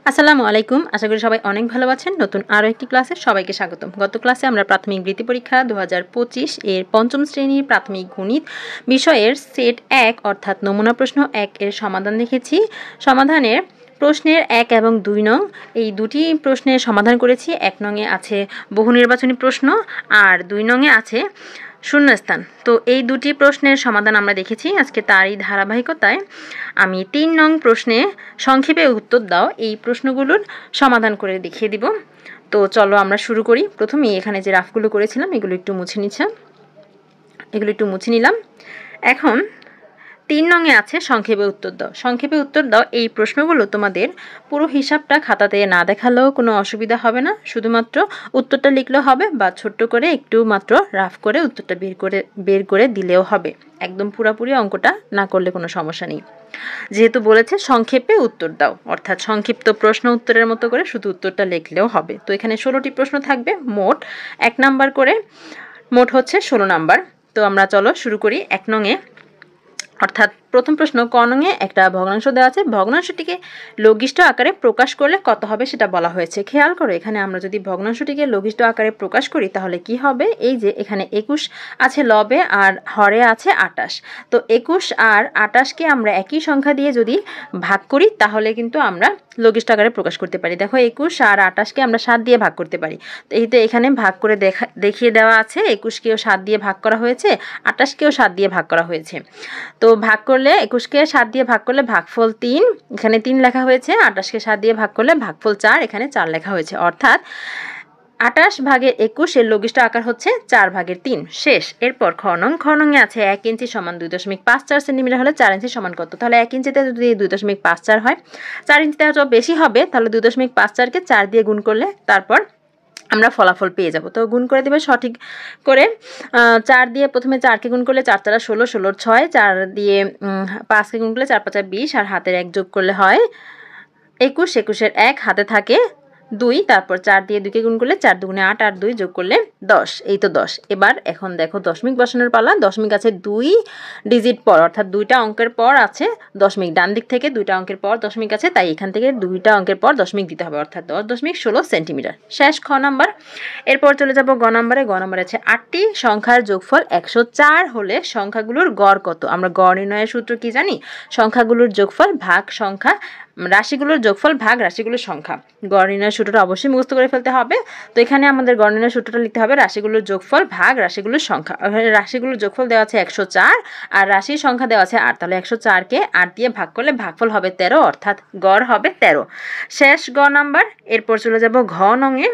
আসসালামু আলাইকুম। আশা করি সবাই অনেক ভালো আছেন। নতুন আরও একটি ক্লাসে সবাইকে স্বাগতম। গত ক্লাসে আমরা প্রাথমিক বৃত্তি পরীক্ষা 2025 এর পঞ্চম শ্রেণীর প্রাথমিক গণিত বিষয়ের সেট 1 অর্থাৎ নমুনা প্রশ্ন 1 এর সমাধান দেখেছি। সমাধানের প্রশ্নের 1 এবং 2 নং এই দুটি প্রশ্নের সমাধান করেছি। 1 নংয়ে আছে বহু নির্বাচনী প্রশ্ন আর 2 নংয়ে আছে শূন্যস্থান। তো এই দুটি প্রশ্নের সমাধান আমরা দেখেছি। আজকে তারই ধারাবাহিকতায় আমি 3 নং প্রশ্নে সংক্ষেপে উত্তর দাও এই প্রশ্নগুলোর সমাধান করে দেখিয়ে দিব। তো চলো আমরা শুরু করি। প্রথমেই এখানে যে রাফগুলো করেছিলাম এগুলো একটু মুছে নিলাম। এখন 3 নংয়ে আছে সংক্ষেপে উত্তর দাও। সংক্ষেপে উত্তর দাও এই প্রশ্নগুলো তোমাদের পুরো হিসাবটা খাতাতে না দেখালেও কোনো অসুবিধা হবে না। শুধুমাত্র উত্তরটা লিখলেও হবে বা ছোট্ট করে একটু মাত্র রাফ করে উত্তরটা বের করে দিলেও হবে। একদম পুরোপুরি অঙ্কটা না করলে কোনো সমস্যা নেই। যেহেতু বলেছে সংক্ষেপে উত্তর দাও অর্থাৎ সংক্ষিপ্ত প্রশ্ন উত্তরের মতো করে শুধু উত্তরটা লিখলেও হবে। তো এখানে 16টি প্রশ্ন থাকবে, মোট 1 নাম্বার করে, মোট হচ্ছে 16 নাম্বার। তো আমরা চলো শুরু করি। 1 নংয়ে অর্থাৎ প্রথম প্রশ্ন ক নংয়ে একটা ভগ্নাংশ দেওয়া আছে। ভগ্নাংশটিকে লঘিষ্ঠ আকারে প্রকাশ করলে কত হবে সেটা বলা হয়েছে। খেয়াল করো এখানে আমরা যদি ভগ্নাংশটিকে লঘিষ্ঠ আকারে প্রকাশ করি তাহলে কি হবে? এই যে এখানে 21 আছে লবে আর হরে আছে 28। তো 21 আর 28কে আমরা একই সংখ্যা দিয়ে যদি ভাগ করি তাহলে কিন্তু আমরা লঘিষ্ঠ আকারে প্রকাশ করতে পারি। দেখো 21 আর 28কে আমরা 7 দিয়ে ভাগ করতে পারি। তো এই তো এখানে ভাগ করে দেখিয়ে দেওয়া আছে। 21কেও 7 দিয়ে ভাগ করা হয়েছে, 28কেও 7 দিয়ে ভাগ করা হয়েছে। তো ভাগ করলে 21কে 7 দিয়ে ভাগ করলে ভাগফল 3, এখানে 3 লেখা হয়েছে। 28কে 7 দিয়ে ভাগ করলে ভাগফল 4, এখানে 4 লেখা হয়েছে। অর্থাৎ 28 ভাগের 21 এর লঘিষ্ঠ আকার হচ্ছে 4 ভাগের 3। শেষ। এরপর খ নংয়ে আছে 1 ইঞ্চি সমান 2.54 সেন্টিমিটার হলে 4 ইঞ্চি সমান কত? তাহলে 1 ইঞ্চিতে যদি 2.54 হয়, 4 ইঞ্চিতে হয়তো বেশি হবে, তাহলে 2.54কে 4 দিয়ে গুণ করলে তারপর আমরা ফলাফল পেয়ে যাব। তো গুণ করে দেবে সঠিক করে। 4 দিয়ে প্রথমে 4কে গুণ করলে 4 4 16, 16 6, 4 দিয়ে 5কে গুণ করলে 4 5 20 আর হাতের 1 যোগ করলে হয় 21, 21-এর 1 হাতে থাকে 2, তারপর 4 দিয়ে 2কে গুণ করলে 4 দুগুণে 8 আর 2 যোগ করলে 10, এই তো 10। এবার এখন দেখো দশমিক বসানোর পালা। দশমিক আছে 2 ডিজিট পর, অর্থাৎ 2টা অঙ্কের পর আছে দশমিক। ডান দিক থেকে 2টা অঙ্কের পর দশমিক আছে, তাই এখান থেকে 2টা অঙ্কের পর দশমিক দিতে হবে, অর্থাৎ 10.16 সেন্টিমিটার। শেষ খ নাম্বার। এরপর চলে যাব গ নাম্বারে। গ নাম্বারে আছে 8টি সংখ্যার যোগফল 104 হলে সংখ্যাগুলোর গড় কত? আমরা গড় নির্ণয়ের সূত্র কি জানি? সংখ্যাগুলোর যোগফল ভাগ সংখ্যা, রাশিগুলোর যোগফল ভাগ রাশিগুলোর সংখ্যা। গড় নির্ণয়ের সূত্রটা অবশ্যই মুখস্থ করে ফেলতে হবে। তো এখানে আমাদের গড় নির্ণয়ের সূত্রটা লিখতে হবে রাশিগুলোর যোগফল ভাগ রাশিগুলোর সংখ্যা। রাশিগুলোর যোগফল দেওয়া আছে 104 আর রাশির সংখ্যা দেওয়া আছে 8। তাহলে 104কে 8 দিয়ে ভাগ করলে ভাগফল হবে 13, অর্থাৎ গড় হবে 13। শেষ গ নাম্বার। এরপর চলে যাব ঘ নংয়ে।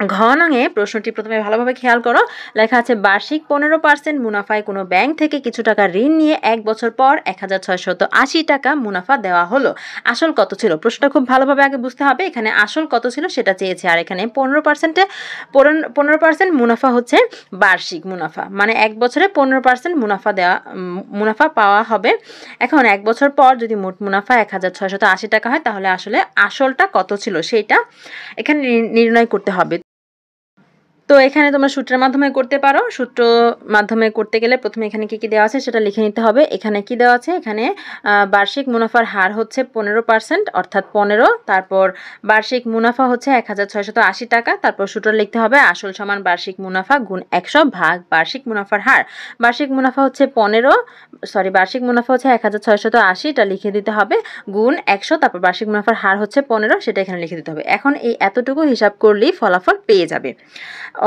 ঘ নংয়ে প্রশ্নটি প্রথমে ভালোভাবে খেয়াল করো। লেখা আছে বার্ষিক 15% মুনাফায় কোনো ব্যাংক থেকে কিছু টাকা ঋণ নিয়ে 1 বছর পর 1680 টাকা মুনাফা দেওয়া হলো। আসল কত ছিল? প্রশ্নটা খুব ভালোভাবে আগে বুঝতে হবে। এখানে আসল কত ছিল সেটা চেয়েছে, আর এখানে 15% মুনাফা হচ্ছে বার্ষিক মুনাফা, মানে 1 বছরে 15% মুনাফা পাওয়া হবে। এখন 1 বছর পর যদি মোট মুনাফা 1680 টাকা হয় তাহলে আসলে আসলটা কত ছিল সেইটা এখানে নির্ণয় করতে হবে। তো এখানে তোমরা সূত্রের মাধ্যমে করতে পারো। সূত্র মাধ্যমে করতে গেলে প্রথমে এখানে কি দেওয়া আছে সেটা লিখে নিতে হবে। এখানে কি দেওয়া আছে? এখানে বার্ষিক মুনাফার হার হচ্ছে 15%, অর্থাৎ 15। তারপর বার্ষিক মুনাফা হচ্ছে 1680 টাকা। তারপর সূত্র লিখতে হবে আসল সমান বার্ষিক মুনাফা গুণ 100 ভাগ বার্ষিক মুনাফার হার। বার্ষিক মুনাফা হচ্ছে 1680, এটা লিখে দিতে হবে, গুণ 100, তারপর বার্ষিক মুনাফার হার হচ্ছে 15, সেটা এখানে লিখে দিতে হবে। এখন এই এতটুকু হিসাব করলেই ফলাফল পেয়ে যাবে,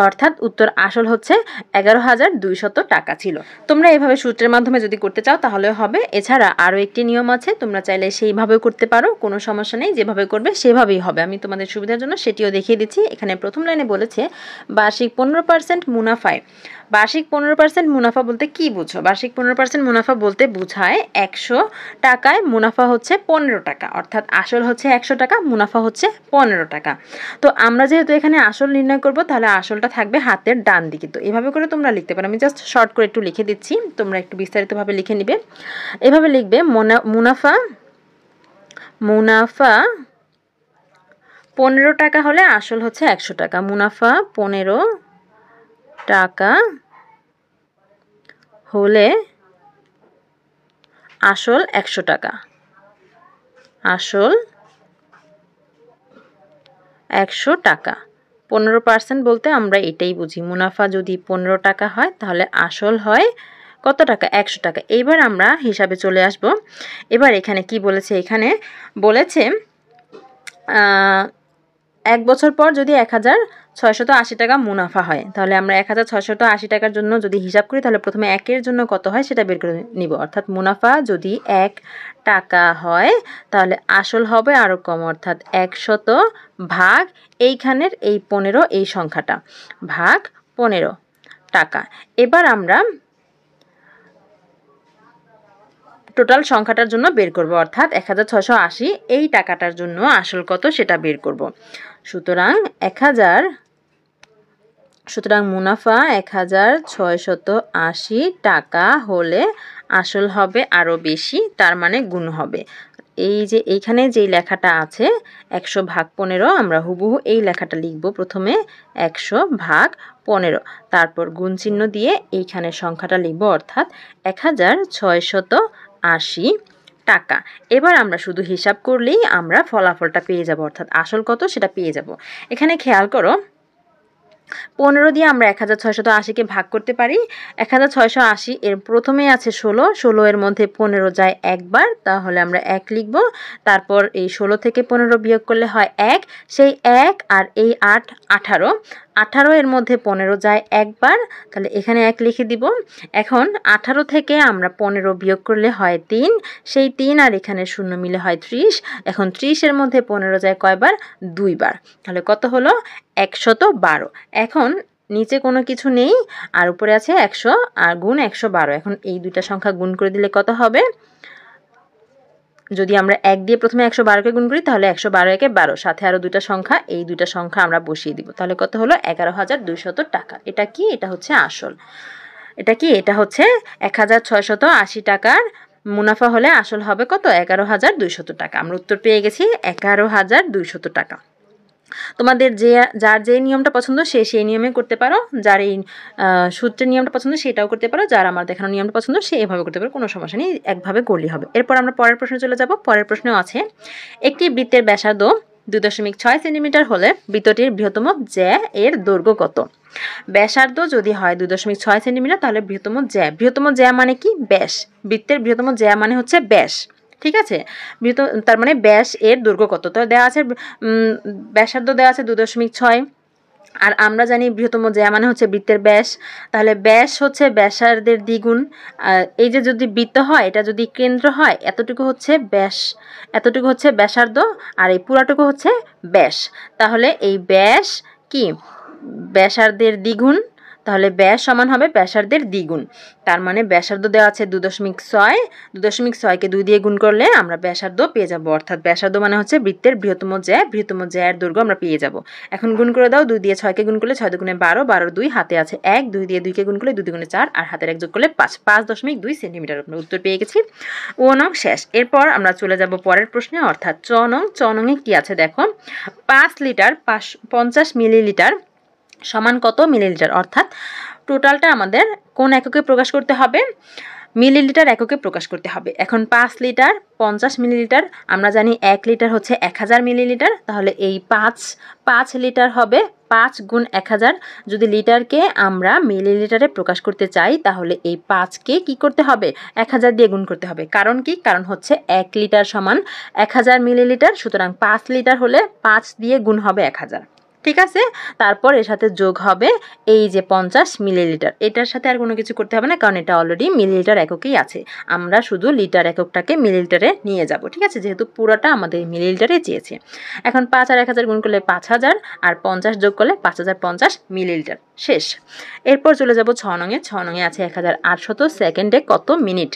অর্থাৎ উত্তর আসল হচ্ছে 11,200 টাকা ছিল। তোমরা এভাবে সূত্রের মাধ্যমে যদি করতে চাও তাহলে হবে। এছাড়া আরও একটি নিয়ম আছে, তোমরা চাইলে সেইভাবেও করতে পারো, কোনো সমস্যা নেই। যেভাবে করবে সেভাবেই হবে। আমি তোমাদের সুবিধার জন্য সেটিও দেখিয়ে দিচ্ছি। এখানে প্রথম লাইনে বলেছে বার্ষিক 15% মুনাফায়। বার্ষিক 15% মুনাফা বলতে কি বুঝো? বার্ষিক 15% মুনাফা বলতে বোঝায় 100 টাকায় মুনাফা হচ্ছে 15 টাকা, অর্থাৎ আসল হচ্ছে 100 টাকা, মুনাফা হচ্ছে 15 টাকা। তো আমরা যেহেতু এখানে আসল নির্ণয় করব তাহলে আসলটা থাকবে হাতের ডান দিকে। তো এভাবে করে তোমরা লিখতে পারো। আমি জাস্ট শর্ট করে একটু লিখে দিচ্ছি, তোমরা একটু বিস্তারিতভাবে লিখে নিবে। এভাবে লিখবে মুনাফা 15 টাকা হলে আসল হচ্ছে 100 টাকা। মুনাফা 15 টাকা হলে আসল 100 টাকা। আসল 100 টাকা। 15% বলতে আমরা এটাই বুঝি, মুনাফা যদি 15 টাকা হয় তাহলে আসল হয় কত টাকা? 100 টাকা। এইবার আমরা হিসাবে চলে আসব। এবার এখানে কি বলেছে? এখানে বলেছে 1 বছর পর যদি 1680 টাকা মুনাফা হয়, তাহলে আমরা 1680 টাকার জন্য যদি হিসাব করি তাহলে প্রথমে 1 এর জন্য কত হয় সেটা বের করে নিব। অর্থাৎ মুনাফা যদি 1 টাকা হয় তাহলে আসল হবে আরও কম, অর্থাৎ 100 ভাগ এইখানের এই 15 এই সংখ্যাটা ভাগ 15 টাকা। এবার আমরা টোটাল সংখ্যাটার জন্য বের করব, অর্থাৎ 1680 এই টাকাটার জন্য আসল কত সেটা বের করব। সুতরাং মুনাফা 1680 টাকা হলে আসল হবে আরও বেশি, তার মানে গুণ হবে। এই যে এইখানে যেই লেখাটা আছে 100 ভাগ 15, আমরা হুবহু এই লেখাটা লিখব। প্রথমে 100 ভাগ 15, তারপর গুণ চিহ্ন দিয়ে এইখানে সংখ্যাটা লিখব, অর্থাৎ 1680 টাকা। এবার আমরা শুধু হিসাব করলেই আমরা ফলাফলটা পেয়ে যাব, অর্থাৎ আসল কত সেটা পেয়ে যাব। এখানে খেয়াল করো, 15 দিয়ে আমরা 1680-কে ভাগ করতে পারি। 1680 এর প্রথমে আছে 16 এর মধ্যে 15 যায় একবার, তাহলে আমরা 1 লিখব। তারপর এই 16 থেকে 15 বিয়োগ করলে হয় 1, সেই 1 আর এই 8 18 এর মধ্যে 15 যায় একবার, তাহলে এখানে 1 লিখে দিব। এখন 18 থেকে আমরা 15 বিয়োগ করলে হয় 3, সেই 3 আর এখানে 0 মিলে হয় 30। এখন 30 এর মধ্যে 15 যায় কয়বার? 2 বার। তাহলে কত হলো? 112। এখন নিচে কোনো কিছু নেই আর উপরে আছে 100 আর গুণ 112। এখন এই দুইটা সংখ্যা গুণ করে দিলে কত হবে? যদি আমরা 1 দিয়ে প্রথমে 112কে গুণ করি তাহলে 112 একে 12, সাথে আরও দুইটা সংখ্যা, এই দুইটা সংখ্যা আমরা বসিয়ে দিব। তাহলে কত হলো? 11200 টাকা। এটা কি? এটা হচ্ছে আসল। এটা কি? এটা হচ্ছে 1680 টাকার মুনাফা হলে আসল হবে কত? 11200 টাকা। আমরা উত্তর পেয়ে গেছি 11200 টাকা। তোমাদের যার যে নিয়মটা পছন্দ সে সেই নিয়মে করতে পারো, যার এই সূত্রের নিয়মটা পছন্দ সেটাও করতে পারো, যার আমার দেখানো নিয়মটা পছন্দ সে এভাবে করতে পারো, কোনো সমস্যা নেই, একভাবে করলেই হবে। এরপর আমরা পরের প্রশ্নে চলে যাব। পরের প্রশ্নেও আছে, একটি বৃত্তের ব্যাসার্ধ 2.6 সেন্টিমিটার হলে বৃত্তটির বৃহত্তম জ্যা এর দৈর্ঘ্য কত? ব্যাসার্ধ যদি হয় 2.6 সেন্টিমিটার তাহলে বৃহত্তম জ্যা মানে কি? ব্যাস। বৃত্তের বৃহত্তম জ্যা মানে হচ্ছে ব্যাস, ঠিক আছে? তার মানে ব্যাস এর দৈর্ঘ্য কত? তো দেওয়া আছে ব্যাসার্ধ দেওয়া আছে 2.6, আর আমরা জানি বৃহত্তম জ্যা মানে হচ্ছে বৃত্তের ব্যাস, তাহলে ব্যাস হচ্ছে ব্যাসার্ধের দ্বিগুণ। এই যে যদি বৃত্ত হয়, এটা যদি কেন্দ্র হয়, এতটুকু হচ্ছে ব্যাস, এতটুকু হচ্ছে ব্যাসার্ধ, আর এই পুরাটুকু হচ্ছে ব্যাস। তাহলে এই ব্যাস কি? ব্যাসার্ধের দ্বিগুণ, তাহলে ব্যাস সমান হবে ব্যাসার্ধের দ্বিগুণ। তার মানে ব্যাসার্ধ দেওয়া আছে 2.6, 2.6কে 2 দিয়ে গুণ করলে আমরা ব্যাসার্ধ পেয়ে যাব, অর্থাৎ ব্যাসার্ধ মানে হচ্ছে বৃত্তের বৃহত্তম জ্যা, বৃহত্তম জ্যার দৈর্ঘ্য আমরা পেয়ে যাব। এখন গুণ করে দাও, 2 দিয়ে 6কে গুণ করলে 6 দুগুণে 12, 12 2, হাতে আছে 1, 2 দিয়ে 2কে গুণ করলে 2 দুগুণে 4, আর হাতের 1 যোগ করলে 5, 5.2 সেন্টিমিটার। আমরা উত্তর পেয়ে গেছি। ও নং শেষ। এরপর আমরা চলে যাব পরের প্রশ্নে, অর্থাৎ চ নংয়ে কি আছে দেখো, 5 লিটার 50 মিলিলিটার সমান কত মিলিলিটার? অর্থাৎ টোটালটা আমাদের কোন এককে প্রকাশ করতে হবে? মিলিলিটার এককে প্রকাশ করতে হবে। এখন 5 লিটার 50 মিলিলিটার, আমরা জানি 1 লিটার হচ্ছে 1000 মিলিলিটার, তাহলে এই 5 লিটার হবে 5 গুণ 1000। যদি লিটারকে আমরা মিলিলিটারে প্রকাশ করতে চাই তাহলে এই 5কে কি করতে হবে? 1000 দিয়ে গুণ করতে হবে। কারণ কি? কারণ হচ্ছে 1 লিটার সমান 1000 মিলিলিটার, সুতরাং 5 লিটার হলে 5 দিয়ে গুণ হবে 1000, ঠিক আছে? তারপর এর সাথে যোগ হবে এই যে 50 মিলিলিটার, এটার সাথে আর কোনো কিছু করতে হবে না, কারণ এটা অলরেডি মিলিলিটার এককেই আছে। আমরা শুধু লিটার এককটাকে মিলিলিটারে নিয়ে যাব, ঠিক আছে? যেহেতু পুরোটা আমাদের মিলিলিটারে চেয়েছে। এখন 5 আর 1000 গুণ করলে 5000, আর 50 যোগ করলে 5050 মিলিলিটার। শেষ। এরপর চলে যাব 6 নংয়ে। 6 নংয়ে আছে 1800 সেকেন্ডে কত মিনিট?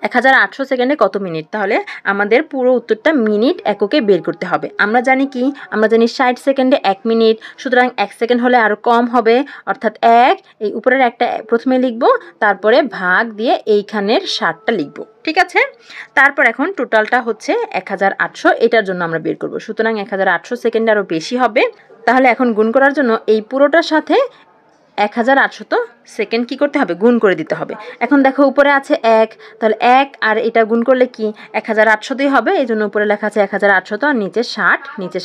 1800 সেকেন্ডে কত মিনিট? তাহলে আমাদের পুরো উত্তরটা মিনিট এককে বের করতে হবে। আমরা জানি কি? আমরা জানি 60 সেকেন্ডে 1 মিনিট, সুতরাং 1 সেকেন্ড হলে আরও কম হবে, অর্থাৎ 1, এই উপরের একটা প্রথমে লিখব, তারপরে ভাগ দিয়ে এইখানের 60টা লিখব, ঠিক আছে? তারপর এখন টোটালটা হচ্ছে 1800, এটার জন্য আমরা বের করব। সুতরাং 1800 সেকেন্ডে আরও বেশি হবে। তাহলে এখন গুণ করার জন্য এই পুরোটার সাথে 1800 সেকেন্ড কী করতে হবে, গুণ করে দিতে হবে। এখন দেখো উপরে আছে 1, তাহলে 1 আর এটা গুণ করলে কি 1800 হবে, এই জন্য উপরে লেখা আছে 1800 আর নিচে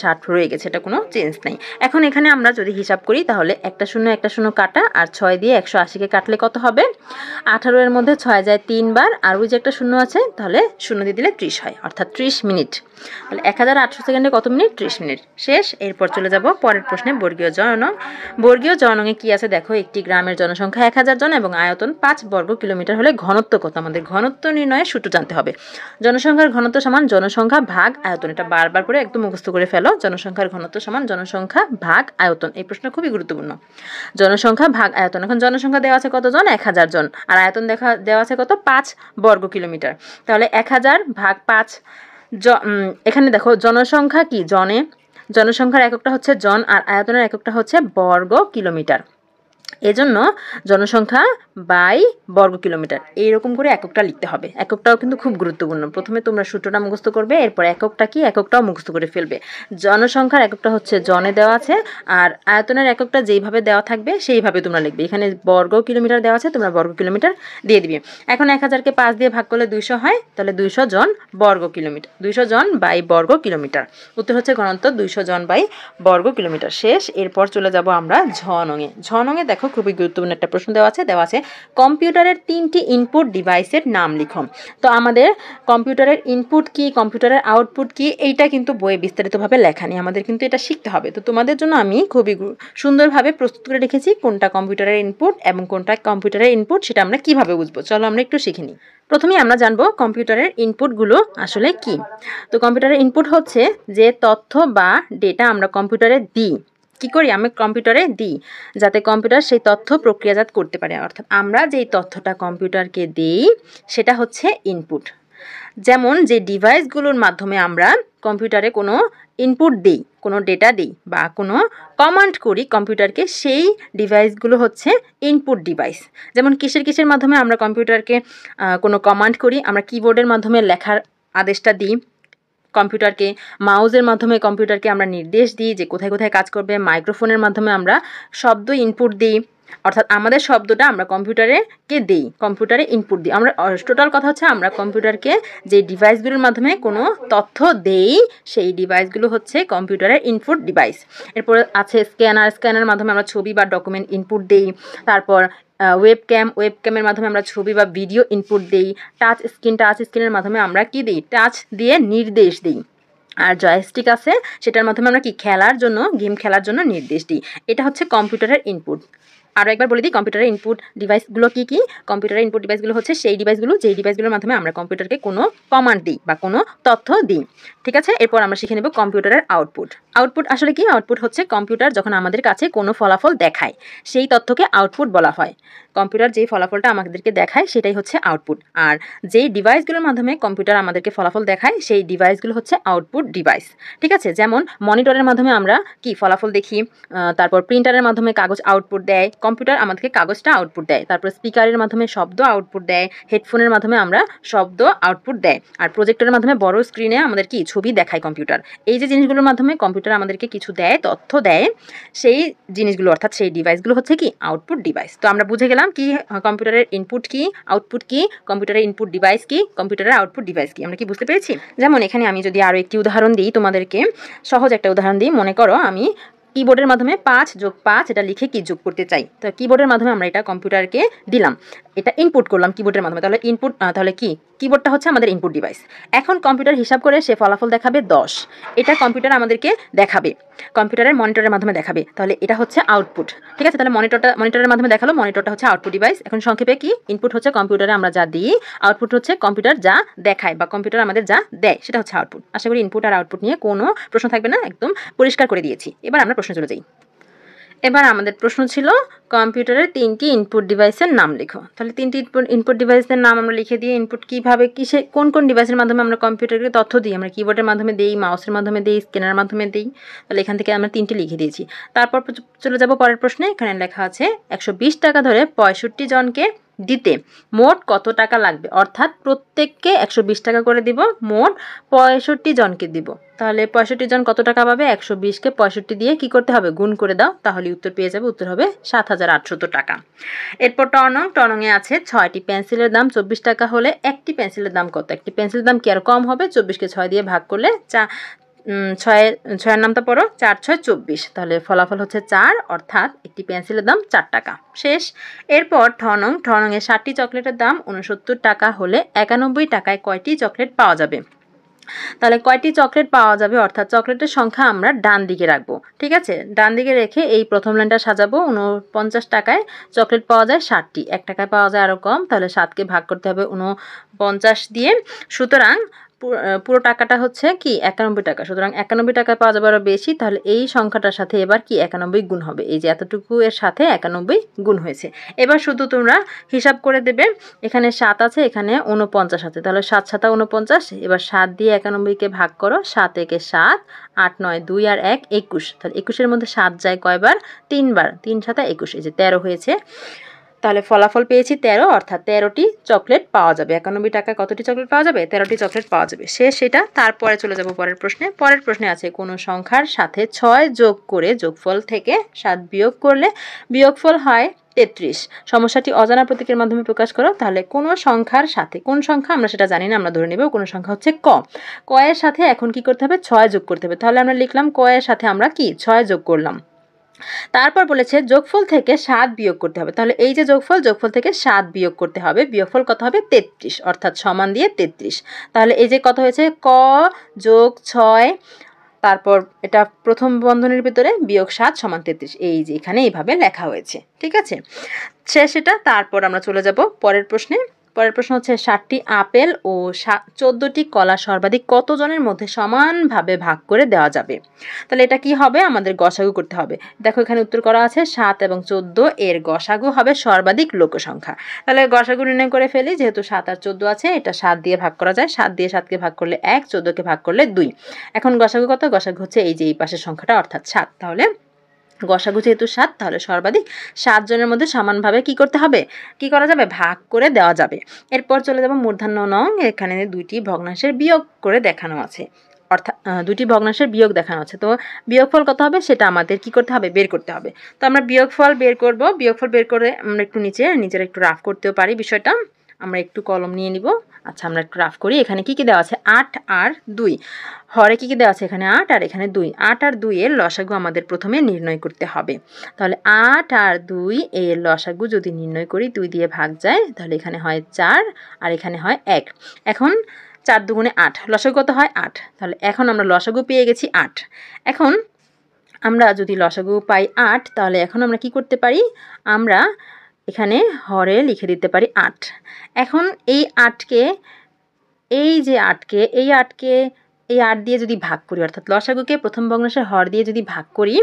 60 রয়ে গেছে, এটা কোনো চেঞ্জ নেই। এখন এখানে আমরা যদি হিসাব করি তাহলে একটা শূন্য কাটা আর 6 দিয়ে 180কে কাটলে কত হবে, 18 এর মধ্যে 6 যায় 3 বার, আর ওই যে একটা শূন্য আছে তাহলে শূন্য দিয়ে দিলে 30 হয়, অর্থাৎ 30 মিনিট। তাহলে 1800 সেকেন্ডে কত মিনিট, 30 মিনিট। শেষ। এরপর চলে যাব পরের প্রশ্নে, বর্গীয় জ নং। বর্গীয় জ নংয়ে কি আছে দেখো, একটি গ্রামের জনসংখ্যা 1000 জন এবং আয়তন 5 বর্গ কিলোমিটার হলে ঘনত্ব কত, আমাদের ঘনত্ব নির্ণয়ের সূত্র জানতে হবে। জনসংখ্যার ঘনত্ব সমান জনসংখ্যা ভাগ আয়তন, এটা বারবার করে একদম মুখস্থ করে ফেলো। জনসংখ্যার ঘনত্ব সমান জনসংখ্যা ভাগ আয়তন, এই প্রশ্ন খুবই গুরুত্বপূর্ণ। জনসংখ্যা ভাগ আয়তন, এখন জনসংখ্যা দেওয়া আছে কতজন, 1000 জন, আর আয়তন দেওয়া আছে কত, 5 বর্গ কিলোমিটার। তাহলে 1000 ভাগ 5, এখানে দেখো জনসংখ্যা কি জনে, জনসংখ্যার এককটা হচ্ছে জন আর আয়তনের এককটা হচ্ছে বর্গ কিলোমিটার। এজন্য জনসংখ্যা বাই বর্গ কিলোমিটার এইরকম করে এককটা লিখতে হবে। এককটাও কিন্তু খুব গুরুত্বপূর্ণ। প্রথমে তোমরা সূত্রটা মুখস্থ করবে, এরপর এককটা কি এককটাও মুখস্থ করে ফেলবে। জনসংখ্যার এককটা হচ্ছে জনে দেওয়া আছে, আর আয়তনের এককটা যেইভাবে দেওয়া থাকবে সেইভাবে তোমরা লিখবে। এখানে বর্গ কিলোমিটার দেওয়া আছে, তোমরা বর্গ কিলোমিটার দিয়ে দিবে। এখন 1000কে 5 দিয়ে ভাগ করলে 200 হয়, তাহলে 200 জন বর্গ কিলোমিটার, 200 জন বাই বর্গ কিলোমিটার। উত্তর হচ্ছে ঘনত্ব 200 জন বাই বর্গ কিলোমিটার। শেষ। এরপর চলে যাব আমরা ঝ নংয়ে। ঝ নংয়ে দেখো খুবই গুরুত্বপূর্ণ একটা প্রশ্ন দেওয়া আছে কম্পিউটারের 3টি ইনপুট ডিভাইসের নাম লিখো। তো আমাদের কম্পিউটারের ইনপুট কি, কম্পিউটারের আউটপুট কি, এইটা কিন্তু বইয়ে বিস্তারিতভাবে লেখা নেই, আমাদের কিন্তু এটা শিখতে হবে। তো তোমাদের জন্য আমি খুবই সুন্দরভাবে প্রস্তুত করে রেখেছি কোনটা কম্পিউটারের ইনপুট এবং কোনটা কম্পিউটারের ইনপুট, সেটা আমরা কিভাবে বুঝবো। চলো আমরা একটু শিখে নিই। প্রথমেই আমরা জানবো কম্পিউটারের ইনপুটগুলো আসলে কি। তো কম্পিউটারের ইনপুট হচ্ছে যে তথ্য বা ডেটা আমরা কম্পিউটারে দিই, কি করি, আমি কম্পিউটারে দিই যাতে কম্পিউটার সেই তথ্য প্রক্রিয়াজাত করতে পারে। অর্থাৎ আমরা যেই তথ্যটা কম্পিউটারকে দিই সেটা হচ্ছে ইনপুট। যেমন যে ডিভাইসগুলোর মাধ্যমে আমরা কম্পিউটারে কোনো ইনপুট দিই, কোনো ডেটা দিই বা কোনো কমান্ড করি কম্পিউটারকে, সেই ডিভাইসগুলো হচ্ছে ইনপুট ডিভাইস। যেমন কিসের মাধ্যমে আমরা কম্পিউটারকে কোনো কমান্ড করি, আমরা কিবোর্ডের মাধ্যমে লেখার আদেশটা দিই কম্পিউটারকে, মাউসের মাধ্যমে কম্পিউটারকে আমরা নির্দেশ দিই যে কোথায় কোথায় কাজ করবে, মাইক্রোফোনের মাধ্যমে আমরা শব্দ ইনপুট দিই। অর্থাৎ আমাদের শব্দটা আমরা কম্পিউটারে দিই, কম্পিউটারে ইনপুট দিই। আমরা টোটাল কথা হচ্ছে আমরা কম্পিউটারকে যে ডিভাইসগুলোর মাধ্যমে কোনো তথ্য দেই সেই ডিভাইসগুলো হচ্ছে কম্পিউটারের ইনপুট ডিভাইস। এরপর আছে স্ক্যানার মাধ্যমে আমরা ছবি বা ডকুমেন্ট ইনপুট দিই। তারপর ওয়েবক্যামের মাধ্যমে আমরা ছবি বা ভিডিও ইনপুট দিই। টাচ স্ক্রিনের মাধ্যমে আমরা কি দিই, টাচ দিয়ে নির্দেশ দিই। আর জয়স্টিক আছে, সেটার মাধ্যমে আমরা কি গেম খেলার জন্য নির্দেশ দিই। এটা হচ্ছে কম্পিউটারের ইনপুট। আরও একবার বলে দিই কম্পিউটারের ইনপুট ডিভাইসগুলো কি কি। কম্পিউটারের ইনপুট ডিভাইসগুলো হচ্ছে সেই ডিভাইসগুলোর মাধ্যমে আমরা কম্পিউটারকে কোনো কমান্ড দিই বা কোনো তথ্য দিই। ঠিক আছে। এরপর আমরা শিখে নেব কম্পিউটারের আউটপুট। আউটপুট আসলে কি, আউটপুট হচ্ছে কম্পিউটার যখন আমাদের কাছে কোনো ফলাফল দেখায় সেই তথ্যকে আউটপুট বলা হয়। কম্পিউটার যেই ফলাফলটা আমাদেরকে দেখায় সেটাই হচ্ছে আউটপুট। আর যেই ডিভাইসগুলোর মাধ্যমে কম্পিউটার আমাদেরকে ফলাফল দেখায় সেই ডিভাইসগুলো হচ্ছে আউটপুট ডিভাইস। ঠিক আছে। যেমন মনিটরের মাধ্যমে আমরা কি ফলাফল দেখি, তারপর প্রিন্টারের মাধ্যমে কাগজ আউটপুট দেয়, কম্পিউটার আমাদেরকে কাগজটা আউটপুট দেয়। তারপর স্পিকারের মাধ্যমে শব্দ আউটপুট দেয়, হেডফোনের মাধ্যমে আমরা শব্দ আউটপুট দেয়, আর প্রজেক্টরের মাধ্যমে বড় স্ক্রিনে আমাদের কি ছবি দেখায় কম্পিউটার। এই যে জিনিসগুলোর মাধ্যমে কম্পিউটার আমাদেরকে কিছু দেয়, তথ্য দেয়, সেই জিনিসগুলো অর্থাৎ সেই ডিভাইসগুলো হচ্ছে কি আউটপুট ডিভাইস। তো আমরা বুঝে গেলাম কি কম্পিউটারের ইনপুট কি, আউটপুট কি, কম্পিউটারের ইনপুট ডিভাইস কি, কম্পিউটারের আউটপুট ডিভাইস কি। আমরা কি বুঝতে পেরেছি? যেমন এখানে আমি যদি আরও একটি উদাহরণ দিই তোমাদেরকে, সহজ একটা উদাহরণ দিই। মনে করো আমি কিবোর্ডের মাধ্যমে 5 + 5 এটা লিখে কি যোগ করতে চাই। তো কিবোর্ডের মাধ্যমে আমরা এটা কম্পিউটারকে দিলাম, এটা ইনপুট করলাম কিবোর্ডের মাধ্যমে। তাহলে তাহলে কি কিবোর্ডটা হচ্ছে আমাদের ইনপুট ডিভাইস। এখন কম্পিউটার হিসাব করে সে ফলাফল দেখাবে 10, এটা কম্পিউটার আমাদেরকে দেখাবে, কম্পিউটারের মনিটরের মাধ্যমে দেখাবে। তাহলে এটা হচ্ছে আউটপুট। ঠিক আছে। তাহলে মনিটরের মাধ্যমে দেখালো, মনিটরটা হচ্ছে আউটপুট ডিভাইস। এখন সংক্ষেপে কি, ইনপুট হচ্ছে কম্পিউটারে আমরা যা দিই, আউটপুট হচ্ছে কম্পিউটার যা দেখায় বা কম্পিউটার আমাদের যা দেয় সেটা হচ্ছে আউটপুট। আশা করি ইনপুট আর আউটপুট নিয়ে কোনো প্রশ্ন থাকবে না, একদম পরিষ্কার করে দিয়েছি। এবার আমরা প্রশ্ন চলে যাই। এবার আমাদের প্রশ্ন ছিল কম্পিউটারের 3টি ইনপুট ডিভাইসের নাম লেখো। তাহলে 3টি ইনপুট ডিভাইসের নাম আমরা লিখে দিই। ইনপুট কীভাবে কোন ডিভাইসের মাধ্যমে আমরা কম্পিউটারকে তথ্য দিই, আমরা কিবোর্ডের মাধ্যমে দিই, মাউসের মাধ্যমে দিই, স্ক্যানারের মাধ্যমে দিই। তাহলে এখান থেকে আমরা 3টি লিখে দিয়েছি। তারপর চলে যাব পরের প্রশ্নে। এখানে লেখা আছে 120 টাকা ধরে 65 জনকে দিতে মোট কত টাকা লাগবে, অর্থাৎ প্রত্যেককে 120 টাকা করে দিব, মোট 65 জনকে দিব। তাহলে 65 জন কত টাকা পাবে, 120কে 65 দিয়ে কি করতে হবে, গুণ করে দাও, তাহলে উত্তর পেয়ে যাবে। উত্তর হবে 7800 টাকা। এরপর টনংয়ে আছে 6টি পেন্সিলের দাম 24 টাকা হলে একটি পেন্সিলের দাম কত। একটি পেন্সিলের দাম কি আর কম হবে, 24কে 6 দিয়ে ভাগ করলে ছয়ের নামটা পড়ো, 4 6 24, তাহলে ফলাফল হচ্ছে 4, অর্থাৎ একটি পেন্সিলের দাম 4 টাকা। শেষ। এরপর ঠনংয়ে 60টি চকলেটের দাম 69 টাকা হলে 91 টাকায় কয়টি চকলেট পাওয়া যাবে। তাহলে কয়টি চকলেট পাওয়া যাবে, অর্থাৎ চকলেটের সংখ্যা আমরা ডান দিকে রাখবো। ঠিক আছে, ডান দিকে রেখে এই প্রথম লাইনটা সাজাবো। 49 টাকায় চকলেট পাওয়া যায় 60টি, 1 টাকায় পাওয়া যায় আরও কম, তাহলে 7কে ভাগ করতে হবে 49 দিয়ে। সুতরাং পুরো টাকাটা হচ্ছে কি 91 টাকা, সুতরাং 91 টাকায় পাওয়া যাবে আরও বেশি, তাহলে এই সংখ্যাটার সাথে এবার কি 91 গুণ হবে, এই যে এতটুকু এর সাথে 91 গুণ হয়েছে। এবার শুধু তোমরা হিসাব করে দেবে, এখানে 7 আছে, এখানে 49 আছে, তাহলে 7 7 49, এবার 7 দিয়ে 91কে ভাগ করো, 7 একে 7, 8 9 2 আর 1 21, তাহলে 21-এর মধ্যে 7 যায় কয়বার, 3 বার, 3 7 21, এই যে 13 হয়েছে। তাহলে ফলাফল পেয়েছি 13, অর্থাৎ 13টি চকলেট পাওয়া যাবে। 91 টাকায় কতটি চকলেট পাওয়া যাবে, 13টি চকলেট পাওয়া যাবে। শেষ সেটা। তারপরে চলে যাব পরের প্রশ্নে। পরের প্রশ্নে আছে কোনো সংখ্যার সাথে 6 যোগ করে যোগফল থেকে 7 বিয়োগ করলে বিয়োগফল হয় 33। সমস্যাটি অজানা প্রতীকের মাধ্যমে প্রকাশ করো। তাহলে কোনো সংখ্যার সাথে, কোন সংখ্যা আমরা সেটা জানি না, আমরা ধরে নেব কোনো সংখ্যা হচ্ছে ক এর সাথে এখন কি করতে হবে, 6 যোগ করতে হবে। তাহলে আমরা লিখলাম ক এর সাথে আমরা কি 6 যোগ করলাম। তারপর বলেছে যোগফল থেকে 7 বিয়োগ করতে হবে। তাহলে এই যে যোগফল থেকে 7 বিয়োগ করতে হবে, বিয়োগফল কত হবে 33, অর্থাৎ সমান দিয়ে 33। তাহলে এই যে কত হয়েছে, ক যোগ 6, তারপর এটা প্রথম বন্ধনীর ভিতরে বিয়োগ 7 সমান 33, এই যে এখানে এইভাবে লেখা হয়েছে। ঠিক আছে, শেষ এটা। তারপর আমরা চলে যাব পরের প্রশ্নে। পরের প্রশ্ন হচ্ছে 60টি আপেল ও 14টি কলা সর্বাধিক কত জনের মধ্যে সমানভাবে ভাগ করে দেওয়া যাবে। তাহলে এটা কি হবে, আমাদের গসাগু করতে হবে। দেখো এখানে উত্তর করা আছে 7 এবং 14 এর গসাগু হবে সর্বাধিক লোক সংখ্যা। তাহলে গসাগু নির্ণয় করে ফেলি, যেহেতু 7 আর 14 আছে, এটা 7 দিয়ে ভাগ করা যায়, 7 দিয়ে 7কে ভাগ করলে 1, 14কে ভাগ করলে 2। এখন গসাগু কত, গসাগু হচ্ছে এই যে এই পাশের সংখ্যাটা, অর্থাৎ 7। তাহলে গসাগু যেহেতু 7, তাহলে সর্বাধিক 7 জনের মধ্যে সমানভাবে কি করতে হবে, কি করা যাবে, ভাগ করে দেওয়া যাবে। এরপর চলে যাব মূর্ধন্য নং। এখানে 2টি ভগ্নাংশের বিয়োগ করে দেখানো আছে, অর্থাৎ 2টি ভগ্নাংশের বিয়োগ দেখানো আছে। তো বিয়োগফল কত হবে সেটা আমাদের কি করতে হবে, বের করতে হবে। তো আমরা বিয়োগফল বের করব। বিয়োগফল বের করে আমরা একটু নিজের একটু রাফ করতেও পারি বিষয়টা। আমরা একটু কলম নিয়ে নিব। আচ্ছা, আমরা একটু রাফ করি। এখানে কি কি দেওয়া আছে, 8 আর 2, হরে কি কি দেওয়া আছে, এখানে 8 আর এখানে 2। 8 আর 2 এর লসাগু আমাদের প্রথমে নির্ণয় করতে হবে। তাহলে 8 আর 2 এর লসাগু যদি নির্ণয় করি, 2 দিয়ে ভাগ যায়, তাহলে এখানে হয় 4 আর এখানে হয় 1। এখন 4 দুগুণে 8, লসাগু কত হয় 8। তাহলে এখন আমরা লসাগু পেয়ে গেছি 8। এখন আমরা যদি লসাগু পাই 8, তাহলে এখন আমরা কি করতে পারি, আমরা এখানে হরে লিখে দিতে পারি 8। এখন এই 8কে, এই যে 8কে, এই 8 দিয়ে যদি ভাগ করি, অর্থাৎ লসাগুকে প্রথম ভগ্নাংশের হর দিয়ে যদি ভাগ করি,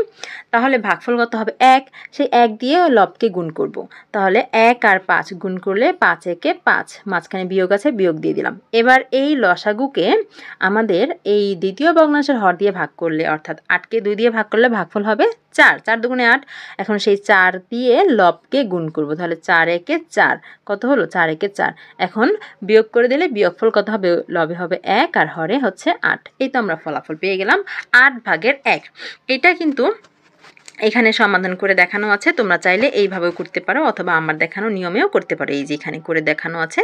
তাহলে ভাগফল কত হবে 1। সেই 1 দিয়ে লবকে গুণ করব। তাহলে 1 আর 5 গুণ করলে 5 একে 5, মাঝখানে বিয়োগ আছে, বিয়োগ দিয়ে দিলাম। এবার এই লসাগুকে আমাদের এই দ্বিতীয় ভগ্নাংশের হর দিয়ে ভাগ করলে, অর্থাৎ 8কে 2 দিয়ে ভাগ করলে ভাগফল হবে 4। 4 দুগুণে 8। এখন সেই 4 দিয়ে লবকে গুণ করব। তাহলে 4 একে 4, কত হলো 4 একে 4। এখন বিয়োগ করে দিলে বিয়োগফল কত হবে, লবে হবে 1 আর হরে হচ্ছে 8। এই তো আমরা ফলাফল পেয়ে গেলাম 8/1। এটা কিন্তু এখানে সমাধান করে দেখানো আছে। তোমরা চাইলে এইভাবেও করতে পারো, অথবা আমার দেখানো নিয়মেও করতে পারো। এই যে এখানে করে দেখানো আছে,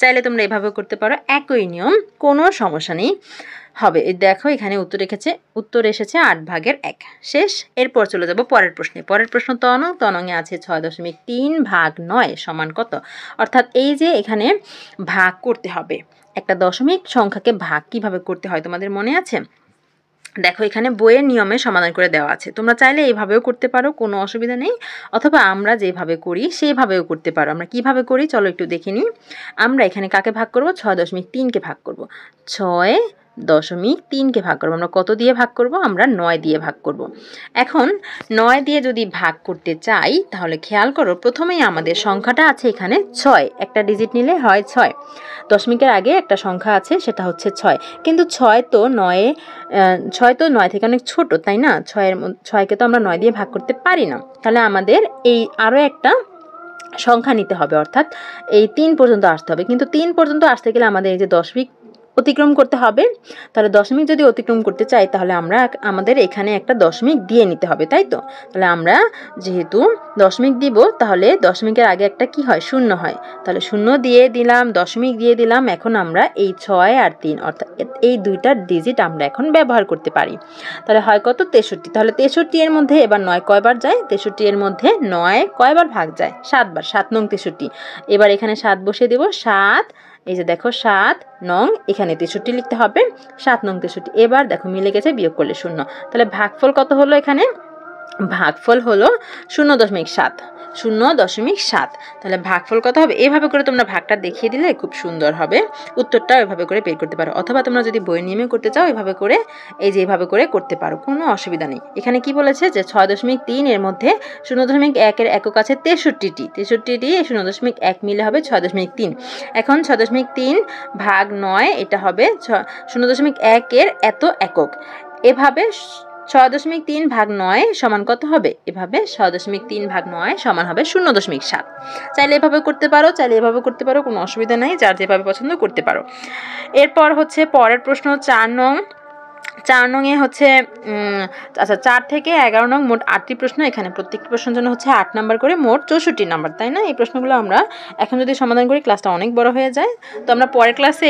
চাইলে তোমরা এইভাবেও করতে পারো, একই নিয়ম, কোনো সমস্যা নেই, হবে। দেখো এখানে উত্তর এসেছে 8/1। শেষ। এরপর চলে যাব পরের প্রশ্নে। পরের প্রশ্ন তনঙে আছে 6.3 ভাগ 9 সমান কত। অর্থাৎ এই যে এখানে ভাগ করতে হবে, একটা দশমিক সংখ্যাকে ভাগ কিভাবে করতে হয় তোমাদের মনে আছে? দেখো এখানে বইয়ের নিয়মে সমাধান করে দেওয়া আছে। তোমরা চাইলে এইভাবেও করতে পারো, কোনো অসুবিধা নেই, অথবা আমরা যেভাবে করি সেইভাবেও করতে পারো। আমরা কিভাবে করি চলো একটু দেখে নিই। আমরা এখানে কাকে ভাগ করব, 6.3কে ভাগ করব। 6.3কে ভাগ করব। আমরা কত দিয়ে ভাগ করব, আমরা 9 দিয়ে ভাগ করব। এখন 9 দিয়ে যদি ভাগ করতে চাই, তাহলে খেয়াল করো, প্রথমেই আমাদের সংখ্যাটা আছে এখানে 6, একটা ডিজিট নিলে হয় 6। দশমিকের আগে একটা সংখ্যা আছে, সেটা হচ্ছে 6। কিন্তু 6 তো 9 থেকে অনেক ছোট, তাই না? 6কে তো আমরা 9 দিয়ে ভাগ করতে পারি না। তাহলে আমাদের এই আরও একটা সংখ্যা নিতে হবে, অর্থাৎ এই 3 পর্যন্ত আসতে হবে। কিন্তু 3 পর্যন্ত আসতে গেলে আমাদের এই যে দশমিক অতিক্রম করতে হবে। তাহলে দশমিক যদি অতিক্রম করতে চাই তাহলে আমাদের এখানে একটা দশমিক দিয়ে নিতে হবে, তাই তো? তাহলে আমরা যেহেতু দশমিক দিব তাহলে দশমিকের আগে একটা কি হয়, শূন্য হয়। তাহলে শূন্য দিয়ে দিলাম, দশমিক দিয়ে দিলাম। এখন আমরা এই 6 আর 3 অর্থাৎ এই দুইটা ডিজিট আমরা এখন ব্যবহার করতে পারি। তাহলে হয় কত, 63। তাহলে 63 এর মধ্যে এবার 9 কয়বার যায়, 63 এর মধ্যে 9 কয়বার ভাগ যায়, 7 বার, 7 নং 63। এবার এখানে 7 বসিয়ে দেব, 7, এই যে দেখো 7 নং, এখানে 63 লিখতে হবে, 7 নং 63। এবার দেখো মিলে গেছে, বিয়োগ করলে 0। তাহলে ভাগফল কত হলো এখানে, ভাগফল হলো 0.7, 0.7। তাহলে ভাগফল কত হবে, এভাবে করে তোমরা ভাগটা দেখিয়ে দিলে খুব সুন্দর হবে, উত্তরটা এভাবে করে বের করতে পারো। অথবা তোমরা যদি বই নিয়মে করতে চাও এভাবে করে, এই যে এভাবে করে করতে পারো, কোনো অসুবিধা নেই। এখানে কি বলেছে যে 6.3 এর মধ্যে 0.1 এর একক আছে 63টি, 63টি 0.1 মিলে হবে 6.3। এখন 6.3 ভাগ 9, এটা হবে 0.1 এর এত একক। এভাবে 6.3 ভাগ 9 সমান কত হবে, এভাবে 6.3 ভাগ 9 সমান হবে 0.7। চাইলে এভাবে করতে পারো, চাইলে এভাবে করতে পারো, কোনো অসুবিধা নাই, যার যেভাবে পছন্দ করতে পারো। এরপর হচ্ছে পরের প্রশ্ন 4 নং। 4 নং এ হচ্ছে আচ্ছা 4 থেকে 11 নং মোট 8টি প্রশ্ন। এখানে প্রত্যেকটি প্রশ্নের জন্য হচ্ছে 8 নাম্বার করে, মোট 64 নাম্বার, তাই না? এই প্রশ্নগুলো আমরা এখন যদি সমাধান করি ক্লাসটা অনেক বড় হয়ে যায়, তো আমরা পরের ক্লাসে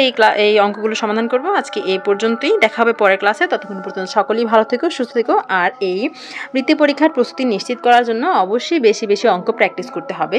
এই অঙ্কগুলো সমাধান করব। আজকে এই পর্যন্তই, দেখা হবে পরের ক্লাসে। ততক্ষণ পর্যন্ত সকলেই ভালো থেকো, সুস্থ থেকো। আর এই বৃত্তি পরীক্ষার প্রস্তুতি নিশ্চিত করার জন্য অবশ্যই বেশি বেশি অঙ্ক প্র্যাকটিস করতে হবে।